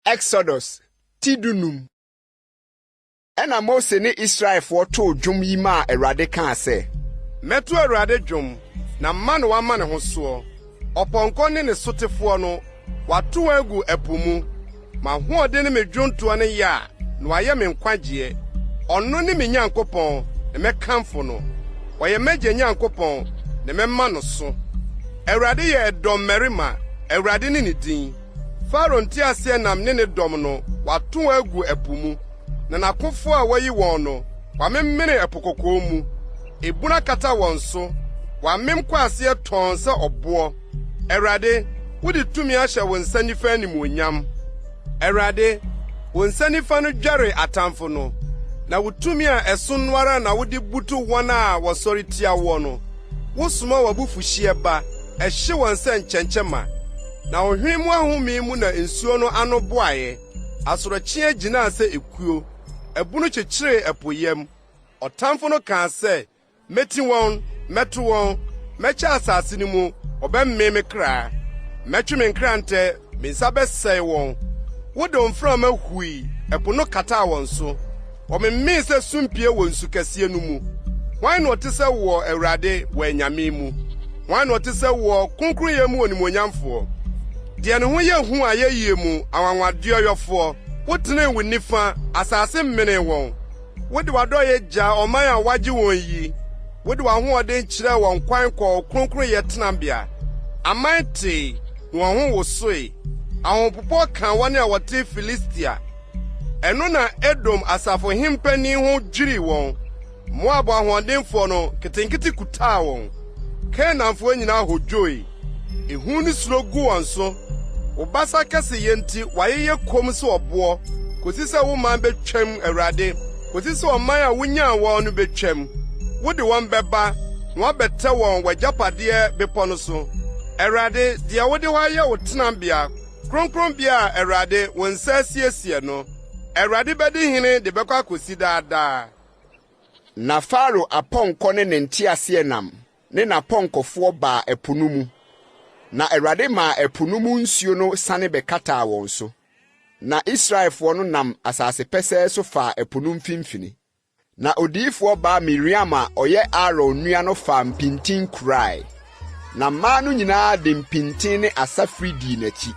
Exodus tidunum. Ena Mose ni Israel for to dwom yi ma Awurade kan se. Metu Awurade dwom na mma wa ma ne ho so. Oponko ne ne sotefo no watu agu epo mu. Ma hoode ne medwonto ne ya na waye me nkwagye. Ono ne me Nyankopɔn ne mekamfo no. Waye megye Nyankopɔn ne memma no so. Awurade ye dom merima, Awurade ne ne din. Faro ntiase nam ne ne dom no watu agu epo mu. Na nakofo a wayi won no wamemmene epokoko mu. Ebuna kata won so wamem kwase ton se obo. Awurade wodi tumi ahye won sanifa animonyam. Awurade won sanifa no dware atamfo no. Na wotumi a eso nwara na wodi butu won a wosori tia wo no. Wosoma wabufuhie ba ehye won se nkyɛnkyɛma. Na ohwemu ahumi mu na nsuo no ano boaye. Asorochie gyina sɛ ekuo. Ebunu kyekyere epoyam. Otamfo no kan sɛ meti won, meto won, mecha asase ni mu, obemmeme kra. Metu me nkrante, me nsa bɛsɛe won. Wode omfra ma hui, epo no kata won so. Omemme sɛ sumpie won su kɛseɛ no mu. Hwan na ɔte sɛ wo Awurade wɔ anyame mu? Hwan na ɔte sɛ wo konkroyɛ mu onimonyamfo? Deɛ ne ho yɛ hu a yɛyie mu awanwadeo yɔfo. Wotene wo nifa asase mmene won. Wode wadɔyɛ gya ɔman a wagye won yi. Wode wahoɔden kyerɛ won kwan kɔ kronkron yɛ tenabea. Aman te won ho wosoe. Ahopopɔ kan wɔne a wɔte Filistia. Ɛno na Edom asafo hempani ho dwiri won. Moab ahoɔdenfo no ketenkete kutaa won. Kanaanfo nyinaa hodwoe. Ehu ne suro gu wɔn so. Ubasa kese yenti wayeye kom se obo kosi se wo man betwam Awurade kosi se oman a wonya wo no betwam wode won beba no abete won wajapade bepo no so Awurade de wode waye wo tenabea kronkron bia Awurade won sasiesie no Awurade bedi hene de bekwa kosi daada. Na Faro aponko ne ntiase nam ne na ponkofo ba epunu mu. Na Awurade ma epo no mu nsuo no sane bekata won so. Na Israelfo no nam asase pese so fa epo no mfimfini. Na odiifo ba Miriam a oye Aaron nua no fa mpintin kurai. Na ma no nyinaa de mpintin ne asafri di nachi.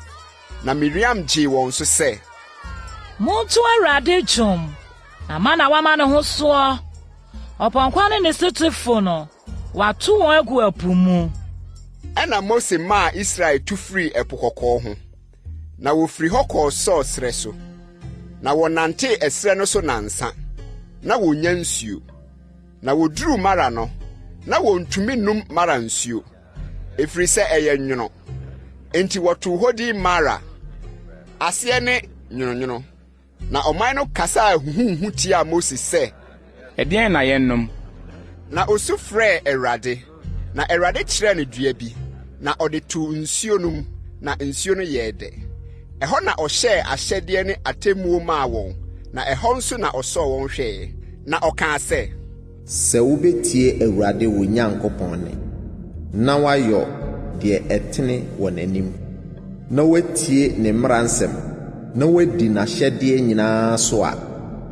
Na Miriam gye won so se, Muntu Awurade dwom. Na mana wama no ho so. Oponkwa ne setefo no watu won agu epo mu. Ena Mose ma Israel tu free epokoko ho. Na wo free hokɔ so sre so. Na wonante esre no so nansa. Na wonya nsuo. Na woduru mara no. Na wontumi num mara nsuo. Efiri sɛ ɛyɛ nwono. Enti wotu hodi mara. Ase ne nwono. Na ɔman no kasa huhuhu tia Mose sɛ, "Ɛdeɛn na yɛnnom?" Na osu frɛ Awurade. Na Awurade kyerɛ ne dua bi. Na ɔde tu nsuo no mu, na nsuo no yɛ de. Ɛhɔ na ɔhyɛ ahyɛdeɛ ne atemmuo maa wɔn. Na ɛhɔ nso na ɔsɔ wɔn hwɛɛ. Na ɔkaa sɛ, "Sɛ wobetie Awurade wo Nyankopɔn ne, na wayɔ deɛ ɛtene wɔ n'anim, na watie ne mmaransɛm, na wadi n'ahyɛdeɛ nyinaa so a,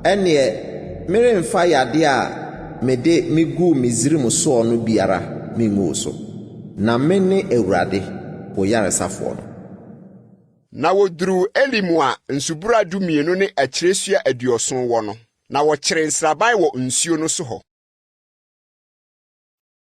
ɛneɛ meremfa yade a mede migu Misraim soɔ no biara mengu so. Na mene Awurade wo yaresafoɔ no." Na woduru Elimu a nsubura 12 ne akyiresua 70 wɔ no. Na wɔkyere nsraban wɔ nsuo no so hɔ.